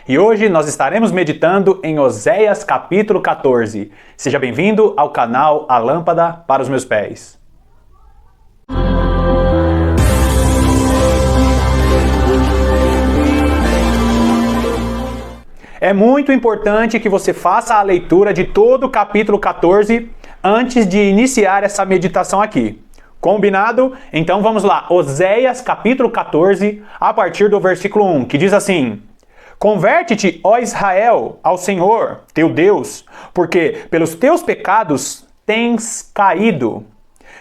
E hoje nós estaremos meditando em Oséias capítulo 14. Seja bem-vindo ao canal A Lâmpada para os Meus Pés. É muito importante que você faça a leitura de todo o capítulo 14 antes de iniciar essa meditação aqui. Combinado? Então vamos lá. Oséias capítulo 14, a partir do versículo 1, que diz assim: Converte-te, ó Israel, ao Senhor, teu Deus, porque pelos teus pecados tens caído.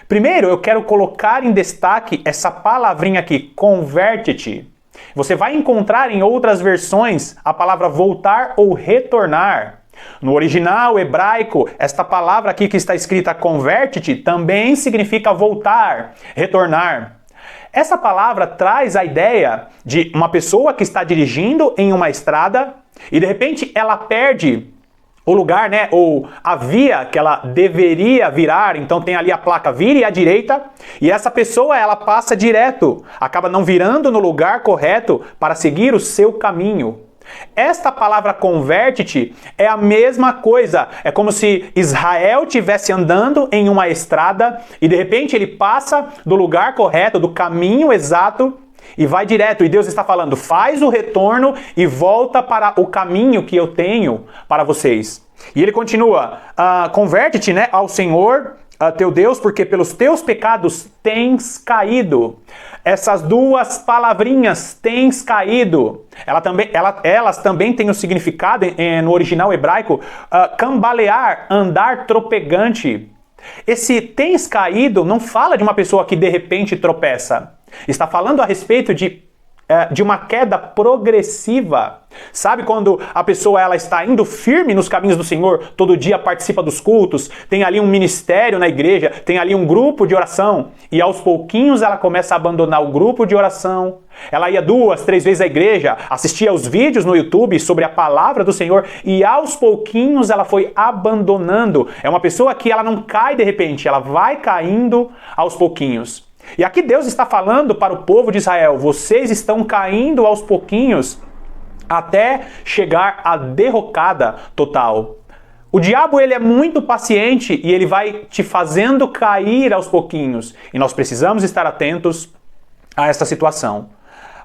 Primeiro, eu quero colocar em destaque essa palavrinha aqui, converte-te. Você vai encontrar em outras versões a palavra voltar ou retornar. No original hebraico, esta palavra aqui que está escrita converte-te também significa voltar, retornar. Essa palavra traz a ideia de uma pessoa que está dirigindo em uma estrada e de repente ela perde o lugar, ou a via que ela deveria virar. Então tem ali a placa vire à direita e essa pessoa ela passa direto, acaba não virando no lugar correto para seguir o seu caminho. Esta palavra converte-te é a mesma coisa. É como se Israel estivesse andando em uma estrada e de repente ele passa do lugar correto, do caminho exato e vai direto. E Deus está falando, faz o retorno e volta para o caminho que eu tenho para vocês. E ele continua, converte-te ao Senhor, teu Deus, porque pelos teus pecados tens caído. Essas duas palavrinhas, tens caído, elas também têm o significado, no original hebraico, cambalear, andar tropegante. Esse tens caído não fala de uma pessoa que de repente tropeça. Está falando a respeito de uma queda progressiva. Sabe quando a pessoa ela está indo firme nos caminhos do Senhor, todo dia participa dos cultos, tem ali um ministério na igreja, tem ali um grupo de oração, e aos pouquinhos ela começa a abandonar o grupo de oração. Ela ia 2, 3 vezes à igreja, assistia aos vídeos no YouTube sobre a palavra do Senhor, e aos pouquinhos ela foi abandonando. É uma pessoa que ela não cai de repente, ela vai caindo aos pouquinhos. E aqui Deus está falando para o povo de Israel, vocês estão caindo aos pouquinhos até chegar à derrocada total. O diabo ele é muito paciente e ele vai te fazendo cair aos pouquinhos. E nós precisamos estar atentos a essa situação.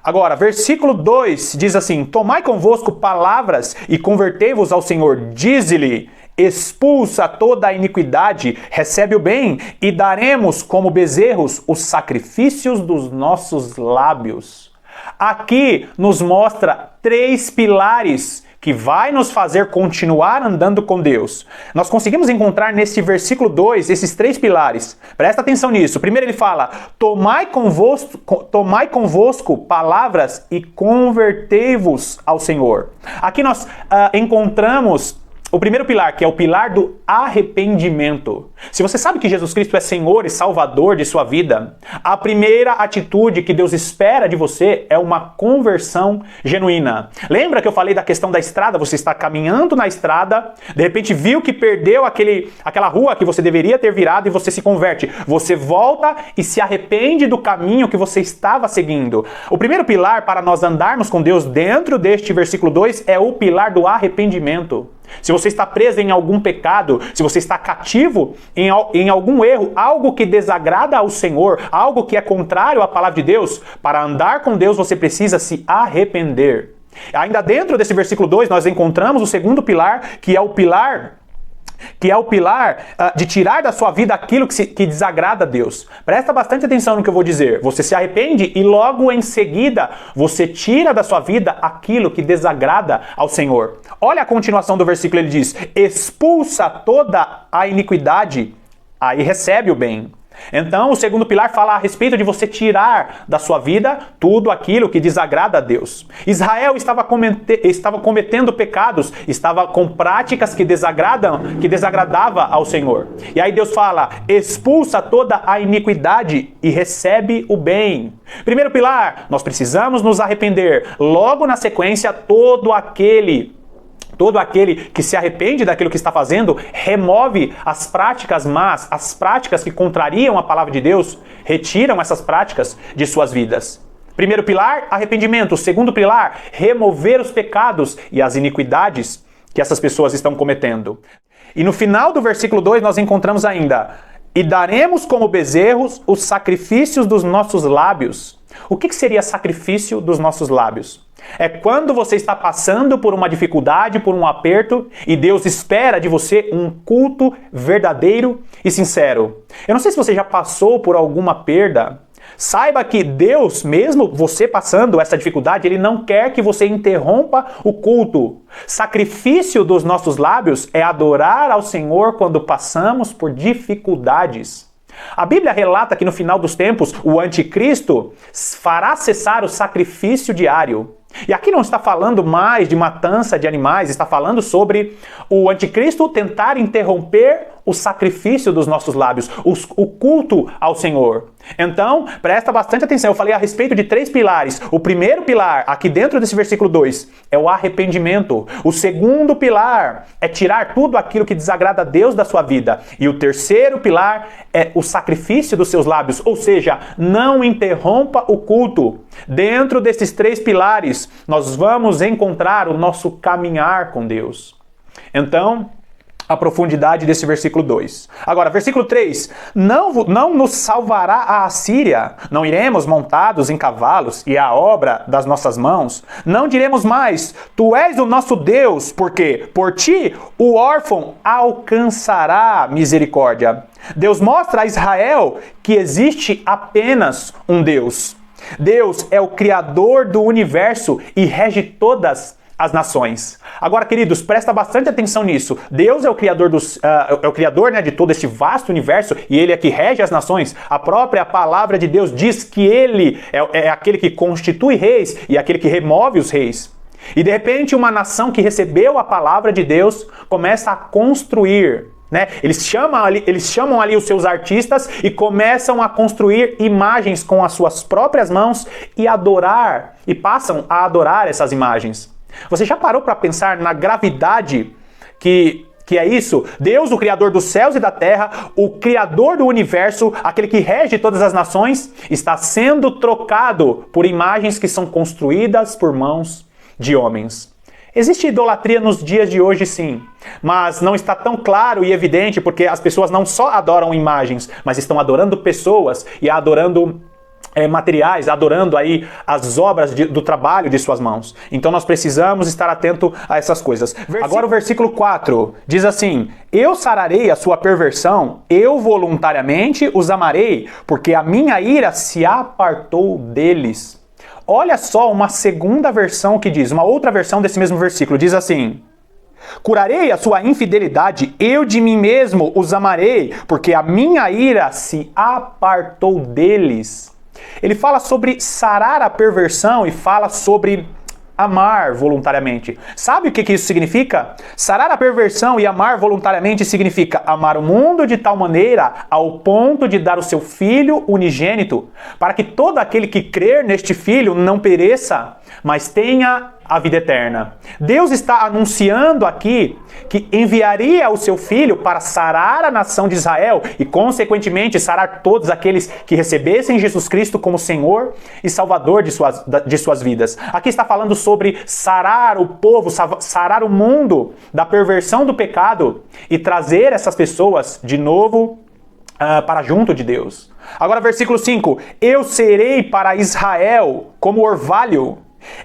Agora, versículo 2 diz assim, Tomai convosco palavras e convertei-vos ao Senhor, dize-lhe, expulsa toda a iniquidade, recebe o bem, e daremos como bezerros os sacrifícios dos nossos lábios. Aqui nos mostra 3 pilares que vai nos fazer continuar andando com Deus. Nós conseguimos encontrar nesse versículo 2 esses 3 pilares. Presta atenção nisso. Primeiro ele fala, tomai convosco palavras e convertei-vos ao Senhor. Aqui nós encontramos o primeiro pilar, que é o pilar do arrependimento. Se você sabe que Jesus Cristo é Senhor e Salvador de sua vida, a primeira atitude que Deus espera de você é uma conversão genuína. Lembra que eu falei da questão da estrada? Você está caminhando na estrada, de repente viu que perdeu aquela rua que você deveria ter virado e você se converte. Você volta e se arrepende do caminho que você estava seguindo. O primeiro pilar para nós andarmos com Deus dentro deste versículo 2 é o pilar do arrependimento. Se você está preso em algum pecado, se você está cativo em algum erro, algo que desagrada ao Senhor, algo que é contrário à palavra de Deus, para andar com Deus você precisa se arrepender. Ainda dentro desse versículo 2 nós encontramos o segundo pilar, que é o pilar de tirar da sua vida aquilo que desagrada a Deus. Presta bastante atenção no que eu vou dizer. Você se arrepende e logo em seguida você tira da sua vida aquilo que desagrada ao Senhor. Olha a continuação do versículo, ele diz, expulsa toda a iniquidade, aí recebe o bem. Então, o segundo pilar fala a respeito de você tirar da sua vida tudo aquilo que desagrada a Deus. Israel estava cometendo pecados, estava com práticas que desagradava ao Senhor. E aí Deus fala, expulsa toda a iniquidade e recebe o bem. Primeiro pilar, nós precisamos nos arrepender. Logo na sequência, todo aquele que se arrepende daquilo que está fazendo, remove as práticas más, as práticas que contrariam a palavra de Deus, retiram essas práticas de suas vidas. Primeiro pilar, arrependimento. Segundo pilar, remover os pecados e as iniquidades que essas pessoas estão cometendo. E no final do versículo 2 nós encontramos ainda: e daremos como bezerros os sacrifícios dos nossos lábios. O que seria sacrifício dos nossos lábios? É quando você está passando por uma dificuldade, por um aperto, e Deus espera de você um culto verdadeiro e sincero. Eu não sei se você já passou por alguma perda. Saiba que Deus, mesmo você passando essa dificuldade, Ele não quer que você interrompa o culto. Sacrifício dos nossos lábios é adorar ao Senhor quando passamos por dificuldades. A Bíblia relata que no final dos tempos, o anticristo fará cessar o sacrifício diário. E aqui não está falando mais de matança de animais, está falando sobre o anticristo tentar interromper o sacrifício dos nossos lábios, o culto ao Senhor. Então, presta bastante atenção, eu falei a respeito de 3 pilares. O primeiro pilar, aqui dentro desse versículo 2, é o arrependimento. O segundo pilar é tirar tudo aquilo que desagrada a Deus da sua vida. E o terceiro pilar é o sacrifício dos seus lábios, ou seja, não interrompa o culto. Dentro desses 3 pilares, nós vamos encontrar o nosso caminhar com Deus. Então, a profundidade desse versículo 2. Agora, versículo 3. Não nos salvará a Assíria, não iremos montados em cavalos e a obra das nossas mãos. Não diremos mais, tu és o nosso Deus, porque por ti o órfão alcançará misericórdia. Deus mostra a Israel que existe apenas um Deus. Deus é o Criador do universo e rege todas as nações. Agora, queridos, presta bastante atenção nisso. Deus é o Criador, de todo esse vasto universo e Ele é que rege as nações. A própria palavra de Deus diz que Ele é aquele que constitui reis e aquele que remove os reis. E de repente uma nação que recebeu a palavra de Deus começa a construir, né? Eles chamam ali os seus artistas e começam a construir imagens com as suas próprias mãos e passam a adorar essas imagens. Você já parou para pensar na gravidade que é isso? Deus, o Criador dos céus e da terra, o Criador do universo, aquele que rege todas as nações, está sendo trocado por imagens que são construídas por mãos de homens. Existe idolatria nos dias de hoje, sim, mas não está tão claro e evidente porque as pessoas não só adoram imagens, mas estão adorando pessoas e adorando materiais, adorando aí as obras do trabalho de suas mãos. Então nós precisamos estar atento a essas coisas. Agora o versículo 4 diz assim: eu sararei a sua perversão, eu voluntariamente os amarei, porque a minha ira se apartou deles. Olha só uma segunda versão que diz, uma outra versão desse mesmo versículo, diz assim: curarei a sua infidelidade, eu de mim mesmo os amarei, porque a minha ira se apartou deles. Ele fala sobre sarar a perversão e fala sobre amar voluntariamente. Sabe o que isso significa? Sarar a perversão e amar voluntariamente significa amar o mundo de tal maneira ao ponto de dar o seu Filho unigênito, para que todo aquele que crer neste Filho não pereça, mas tenha a vida eterna. Deus está anunciando aqui que enviaria o seu Filho para sarar a nação de Israel e, consequentemente, sarar todos aqueles que recebessem Jesus Cristo como Senhor e Salvador de suas vidas. Aqui está falando sobre sarar o povo, sarar o mundo da perversão do pecado e trazer essas pessoas de novo para junto de Deus. Agora, versículo 5. Eu serei para Israel como orvalho.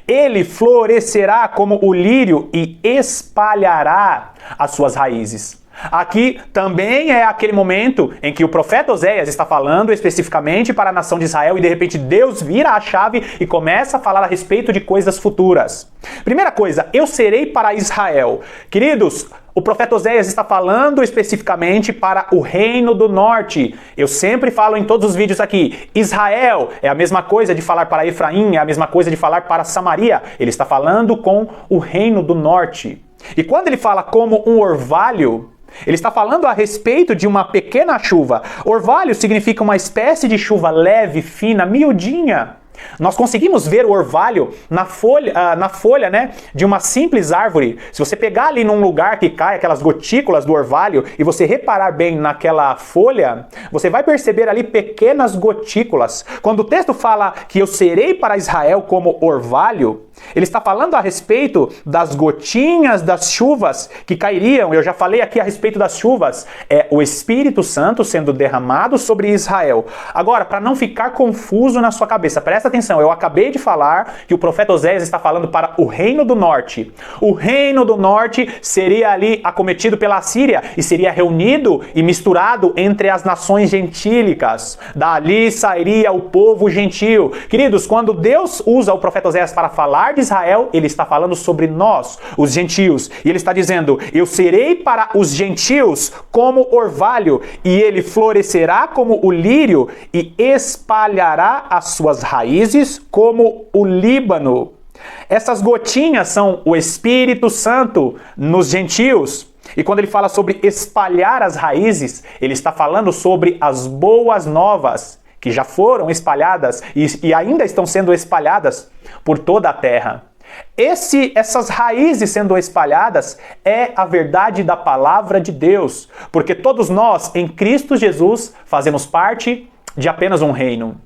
Ele florescerá como o lírio e espalhará as suas raízes. Aqui também é aquele momento em que o profeta Oséias está falando especificamente para a nação de Israel e de repente Deus vira a chave e começa a falar a respeito de coisas futuras. Primeira coisa, eu serei para Israel. Queridos, o profeta Oséias está falando especificamente para o reino do norte. Eu sempre falo em todos os vídeos aqui, Israel é a mesma coisa de falar para Efraim, é a mesma coisa de falar para Samaria. Ele está falando com o reino do norte. E quando ele fala como um orvalho, ele está falando a respeito de uma pequena chuva. Orvalho significa uma espécie de chuva leve, fina, miudinha. Nós conseguimos ver o orvalho na folha, né, de uma simples árvore. Se você pegar ali num lugar que cai aquelas gotículas do orvalho e você reparar bem naquela folha, você vai perceber ali pequenas gotículas. Quando o texto fala que eu serei para Israel como orvalho, ele está falando a respeito das gotinhas das chuvas que cairiam. Eu já falei aqui a respeito das chuvas. É o Espírito Santo sendo derramado sobre Israel. Agora, para não ficar confuso na sua cabeça, presta atenção. Eu acabei de falar que o profeta Oséias está falando para o reino do norte. O reino do norte seria ali acometido pela Assíria e seria reunido e misturado entre as nações gentílicas. Dali sairia o povo gentil. Queridos, quando Deus usa o profeta Oséias para falar de Israel, ele está falando sobre nós, os gentios. E ele está dizendo, eu serei para os gentios como orvalho, e ele florescerá como o lírio e espalhará as suas raízes como o Líbano. Essas gotinhas são o Espírito Santo nos gentios. E quando ele fala sobre espalhar as raízes, ele está falando sobre as boas novas que já foram espalhadas e ainda estão sendo espalhadas por toda a terra. Essas raízes sendo espalhadas é a verdade da palavra de Deus, porque todos nós em Cristo Jesus fazemos parte de apenas um reino.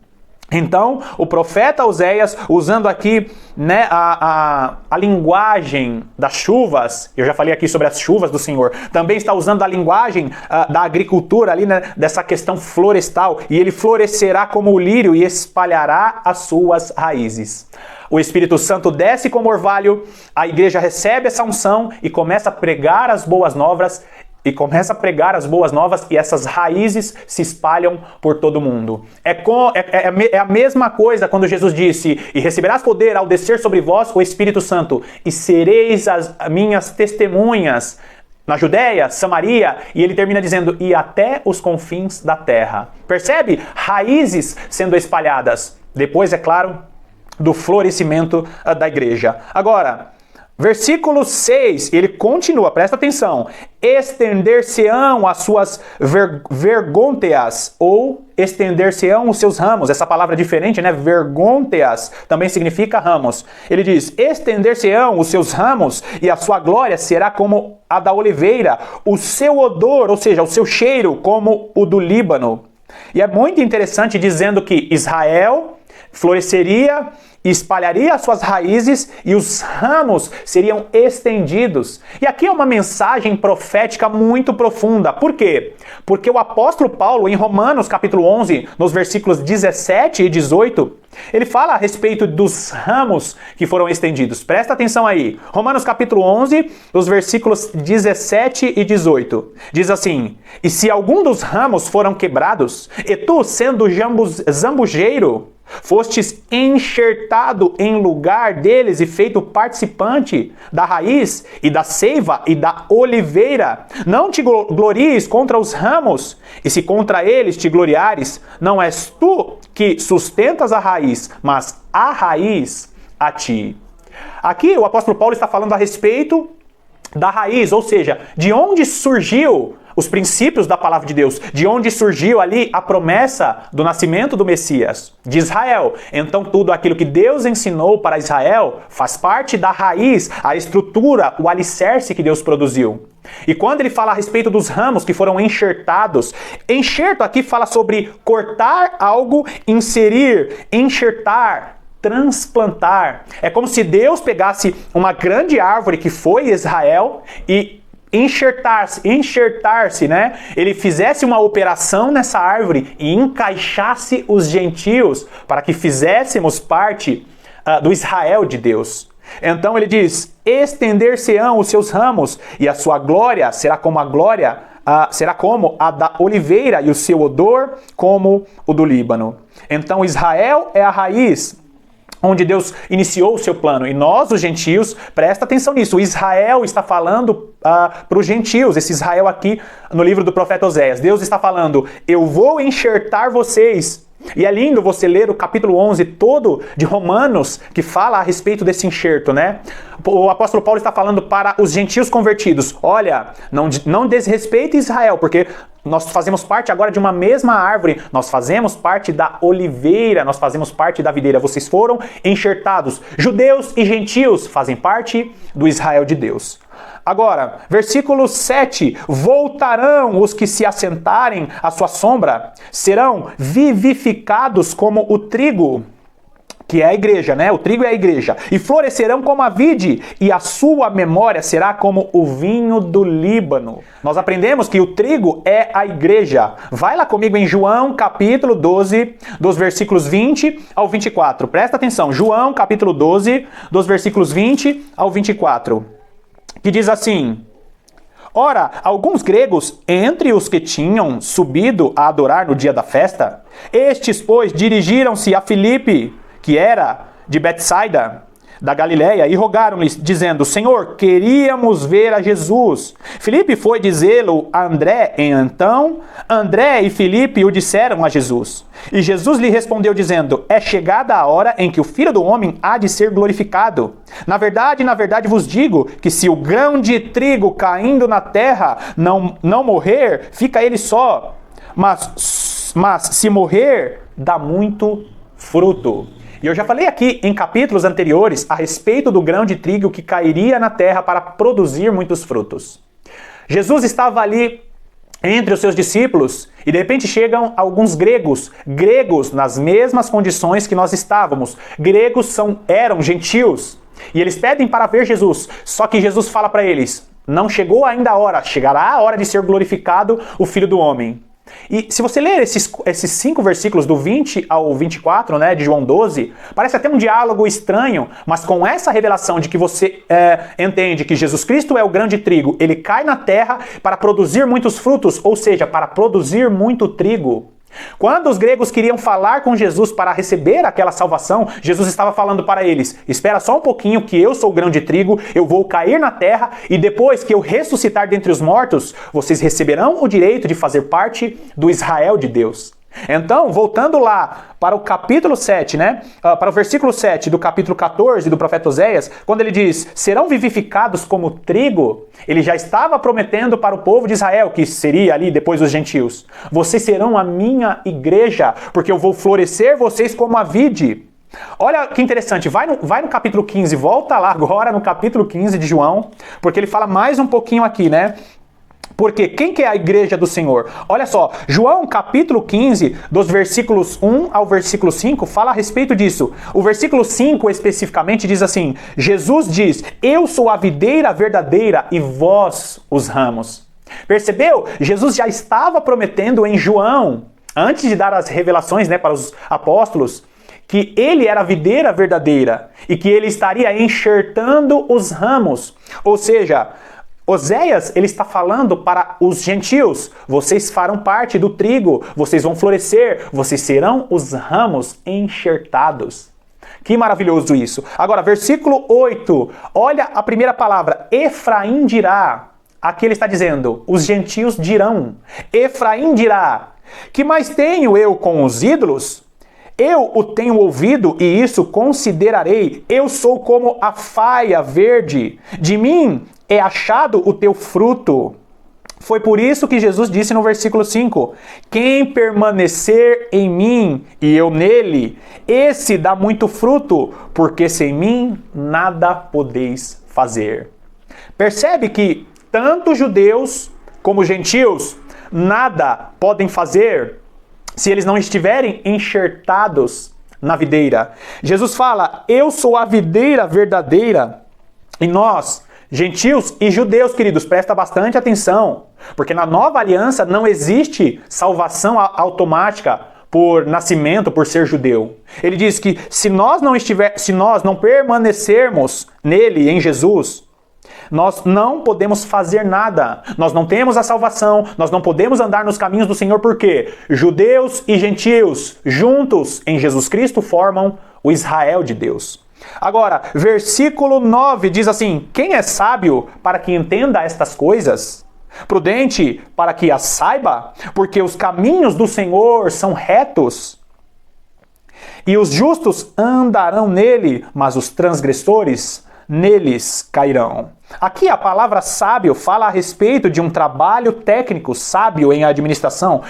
Então, o profeta Oséias, usando aqui, né, a linguagem das chuvas, eu já falei aqui sobre as chuvas do Senhor, também está usando a linguagem da agricultura ali, né, dessa questão florestal, e ele florescerá como o lírio e espalhará as suas raízes. O Espírito Santo desce como orvalho, a igreja recebe essa unção e começa a pregar as boas novas, e essas raízes se espalham por todo o mundo. É a mesma coisa quando Jesus disse, e receberás poder ao descer sobre vós o Espírito Santo, e sereis as minhas testemunhas na Judéia, Samaria, e ele termina dizendo, e até os confins da terra. Percebe? Raízes sendo espalhadas. Depois, é claro, do florescimento da igreja. Agora, versículo 6, ele continua, presta atenção. Estender-se-ão as suas vergônteas, ou estender-se-ão os seus ramos. Essa palavra é diferente, né? Vergônteas também significa ramos. Ele diz, estender-se-ão os seus ramos, e a sua glória será como a da oliveira, o seu odor, ou seja, o seu cheiro, como o do Líbano. E é muito interessante dizendo que Israel floresceria, espalharia as suas raízes e os ramos seriam estendidos. E aqui é uma mensagem profética muito profunda. Por quê? Porque o apóstolo Paulo, em Romanos capítulo 11, nos versículos 17 e 18, ele fala a respeito dos ramos que foram estendidos. Presta atenção aí. Romanos capítulo 11, os versículos 17 e 18. Diz assim, e se algum dos ramos foram quebrados, e tu, sendo zambujeiro, fostes enxertado em lugar deles e feito participante da raiz e da seiva e da oliveira. Não te glories contra os ramos, e se contra eles te gloriares, não és tu que sustentas a raiz, mas a raiz a ti. Aqui o apóstolo Paulo está falando a respeito da raiz, ou seja, de onde surgiu os princípios da palavra de Deus, de onde surgiu ali a promessa do nascimento do Messias, de Israel. Então tudo aquilo que Deus ensinou para Israel faz parte da raiz, a estrutura, o alicerce que Deus produziu. E quando ele fala a respeito dos ramos que foram enxertados, enxerto aqui fala sobre cortar algo, inserir, enxertar, transplantar. É como se Deus pegasse uma grande árvore que foi Israel e enxertar-se, né? Ele fizesse uma operação nessa árvore e encaixasse os gentios para que fizéssemos parte do Israel de Deus. Então ele diz, estender-se-ão os seus ramos e a sua glória será como a da oliveira e o seu odor como o do Líbano. Então Israel é a raiz onde Deus iniciou o seu plano. E nós, os gentios, presta atenção nisso. O Israel está falando para os gentios. Esse Israel aqui no livro do profeta Oséias. Deus está falando, eu vou enxertar vocês E é lindo você ler o capítulo 11 todo de Romanos, que fala a respeito desse enxerto, né? O apóstolo Paulo está falando para os gentios convertidos: olha, não desrespeite Israel, porque nós fazemos parte agora de uma mesma árvore, nós fazemos parte da oliveira, nós fazemos parte da videira, vocês foram enxertados. Judeus e gentios fazem parte do Israel de Deus. Agora, versículo 7, voltarão os que se assentarem à sua sombra, serão vivificados como o trigo, que é a igreja, né? O trigo é a igreja. E florescerão como a vide, e a sua memória será como o vinho do Líbano. Nós aprendemos que o trigo é a igreja. Vai lá comigo em João, capítulo 12, dos versículos 20 ao 24. Presta atenção, João, capítulo 12, dos versículos 20 ao 24. Que diz assim: ora, alguns gregos, entre os que tinham subido a adorar no dia da festa, estes, pois, dirigiram-se a Filipe, que era de Betsaida, da Galiléia, e rogaram-lhes, dizendo: Senhor, queríamos ver a Jesus. Filipe foi dizê-lo a André, e então André e Filipe o disseram a Jesus. E Jesus lhe respondeu dizendo: é chegada a hora em que o Filho do Homem há de ser glorificado. Na verdade vos digo que se o grão de trigo caindo na terra não morrer, fica ele só, mas se morrer, dá muito fruto. E eu já falei aqui em capítulos anteriores a respeito do grão de trigo que cairia na terra para produzir muitos frutos. Jesus estava ali entre os seus discípulos e de repente chegam alguns gregos nas mesmas condições que nós estávamos. Gregos eram gentios e eles pedem para ver Jesus, só que Jesus fala para eles: não chegou ainda a hora, chegará a hora de ser glorificado o Filho do Homem. E se você ler esses 5 versículos do 20 ao 24, né, de João 12, parece até um diálogo estranho, mas com essa revelação de que você entende que Jesus Cristo é o grão de trigo, ele cai na terra para produzir muitos frutos, ou seja, para produzir muito trigo. Quando os gregos queriam falar com Jesus para receber aquela salvação, Jesus estava falando para eles: espera só um pouquinho que eu sou o grão de trigo, eu vou cair na terra e depois que eu ressuscitar dentre os mortos, vocês receberão o direito de fazer parte do Israel de Deus. Então, voltando lá para o capítulo 7, né? Para o versículo 7 do capítulo 14 do profeta Oséias, quando ele diz: serão vivificados como trigo, ele já estava prometendo para o povo de Israel, que seria ali depois os gentios: vocês serão a minha igreja, porque eu vou florescer vocês como a vide. Olha que interessante, vai no capítulo 15, volta lá agora no capítulo 15 de João, porque ele fala mais um pouquinho aqui, né? Porque quem que é a igreja do Senhor? Olha só, João capítulo 15, dos versículos 1 ao versículo 5, fala a respeito disso. O versículo 5 especificamente diz assim: Jesus diz: eu sou a videira verdadeira e vós os ramos. Percebeu? Jesus já estava prometendo em João, antes de dar as revelações, né, para os apóstolos, que ele era a videira verdadeira e que ele estaria enxertando os ramos. Ou seja, Oséias, ele está falando para os gentios: vocês farão parte do trigo, vocês vão florescer, vocês serão os ramos enxertados. Que maravilhoso isso. Agora, versículo 8, olha a primeira palavra: Efraim dirá. Aqui ele está dizendo, os gentios dirão. Efraim dirá: que mais tenho eu com os ídolos? Eu o tenho ouvido e isso considerarei. Eu sou como a faia verde. De mim é achado o teu fruto. Foi por isso que Jesus disse no versículo 5: quem permanecer em mim e eu nele, esse dá muito fruto, porque sem mim nada podeis fazer. Percebe que tanto judeus como gentios nada podem fazer se eles não estiverem enxertados na videira. Jesus fala: eu sou a videira verdadeira. E nós, gentios e judeus, queridos, presta bastante atenção, porque na nova aliança não existe salvação automática por nascimento, por ser judeu. Ele diz que se nós não permanecermos nele, em Jesus, nós não podemos fazer nada. Nós não temos a salvação, nós não podemos andar nos caminhos do Senhor, porque judeus e gentios juntos em Jesus Cristo formam o Israel de Deus. Agora, versículo 9 diz assim: quem é sábio para que entenda estas coisas? Prudente para que as saiba? Porque os caminhos do Senhor são retos. E os justos andarão nele, mas os transgressores neles cairão. Aqui a palavra sábio fala a respeito de um trabalho técnico, sábio em administração,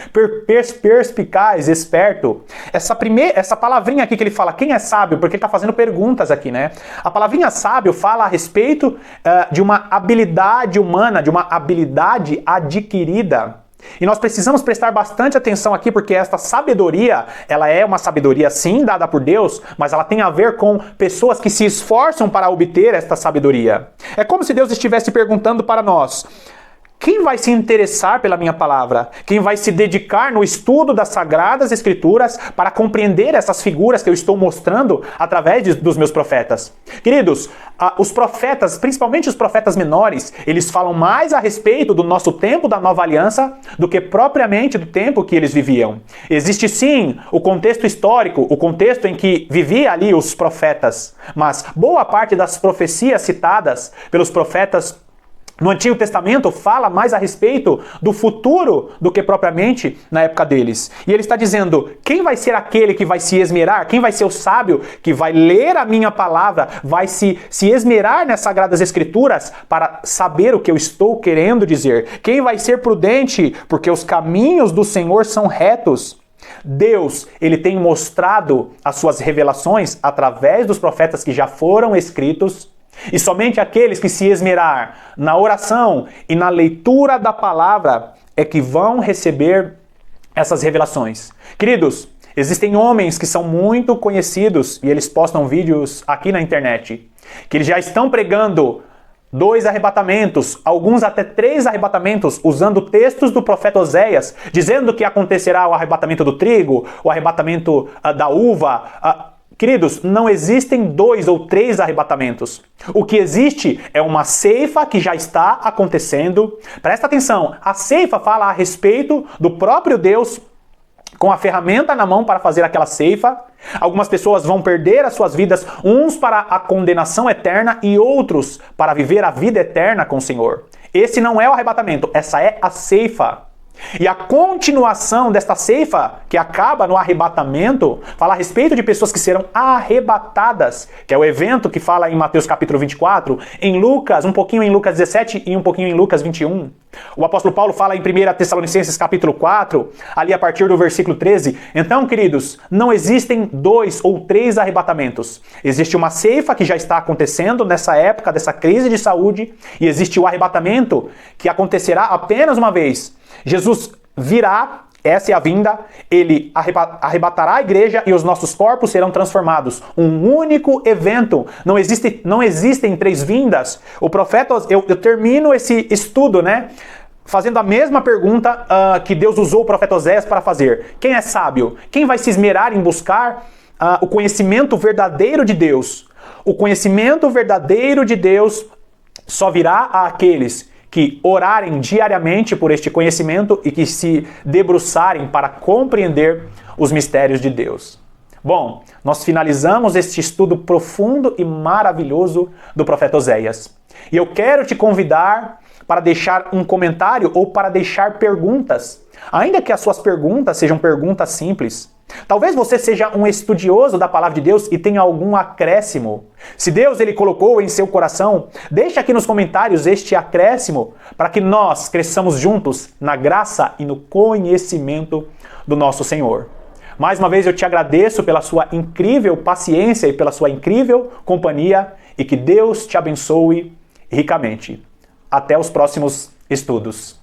perspicaz, esperto. Essa palavrinha aqui que ele fala, quem é sábio? Porque ele está fazendo perguntas aqui, né? A palavrinha sábio fala a respeito de uma habilidade humana, de uma habilidade adquirida. E nós precisamos prestar bastante atenção aqui, porque esta sabedoria, ela é uma sabedoria sim, dada por Deus, mas ela tem a ver com pessoas que se esforçam para obter esta sabedoria. É como se Deus estivesse perguntando para nós: quem vai se interessar pela minha palavra? Quem vai se dedicar no estudo das Sagradas Escrituras para compreender essas figuras que eu estou mostrando através dos meus profetas? Queridos, os profetas, principalmente os profetas menores, eles falam mais a respeito do nosso tempo da nova aliança do que propriamente do tempo que eles viviam. Existe sim o contexto histórico, o contexto em que vivia ali os profetas, mas boa parte das profecias citadas pelos profetas no Antigo Testamento fala mais a respeito do futuro do que propriamente na época deles. E ele está dizendo, quem vai ser aquele que vai se esmerar? Quem vai ser o sábio que vai ler a minha palavra, vai se esmerar nas Sagradas Escrituras para saber o que eu estou querendo dizer? Quem vai ser prudente? Porque os caminhos do Senhor são retos. Deus, ele tem mostrado as suas revelações através dos profetas que já foram escritos. E somente aqueles que se esmerar na oração e na leitura da palavra é que vão receber essas revelações. Queridos, existem homens que são muito conhecidos e eles postam vídeos aqui na internet, que eles já estão pregando 2 arrebatamentos, alguns até 3 arrebatamentos, usando textos do profeta Oséias, dizendo que acontecerá o arrebatamento do trigo, o arrebatamento da uva. Queridos, não existem 2 ou 3 arrebatamentos. O que existe é uma ceifa que já está acontecendo. Presta atenção, a ceifa fala a respeito do próprio Deus com a ferramenta na mão para fazer aquela ceifa. Algumas pessoas vão perder as suas vidas, uns para a condenação eterna e outros para viver a vida eterna com o Senhor. Esse não é o arrebatamento, essa é a ceifa. E a continuação desta ceifa, que acaba no arrebatamento, fala a respeito de pessoas que serão arrebatadas, que é o evento que fala em Mateus capítulo 24, em Lucas, um pouquinho em Lucas 17 e um pouquinho em Lucas 21. O apóstolo Paulo fala em 1 Tessalonicenses capítulo 4, ali a partir do versículo 13. Então, queridos, não existem 2 ou 3 arrebatamentos. Existe uma ceifa que já está acontecendo nessa época dessa crise de saúde, e existe o arrebatamento que acontecerá apenas uma vez. Jesus virá, essa é a vinda, ele arrebatará a igreja e os nossos corpos serão transformados. Um único evento. Não existem 3 vindas. O profeta, eu termino esse estudo, né, fazendo a mesma pergunta que Deus usou o profeta Oséias para fazer. Quem é sábio? Quem vai se esmerar em buscar o conhecimento verdadeiro de Deus? O conhecimento verdadeiro de Deus só virá àqueles que orarem diariamente por este conhecimento e que se debruçarem para compreender os mistérios de Deus. Bom, nós finalizamos este estudo profundo e maravilhoso do profeta Oséias. E eu quero te convidar para deixar um comentário ou para deixar perguntas, ainda que as suas perguntas sejam perguntas simples. Talvez você seja um estudioso da palavra de Deus e tenha algum acréscimo. Se Deus ele colocou em seu coração, deixa aqui nos comentários este acréscimo para que nós cresçamos juntos na graça e no conhecimento do nosso Senhor. Mais uma vez eu te agradeço pela sua incrível paciência e pela sua incrível companhia e que Deus te abençoe ricamente. Até os próximos estudos.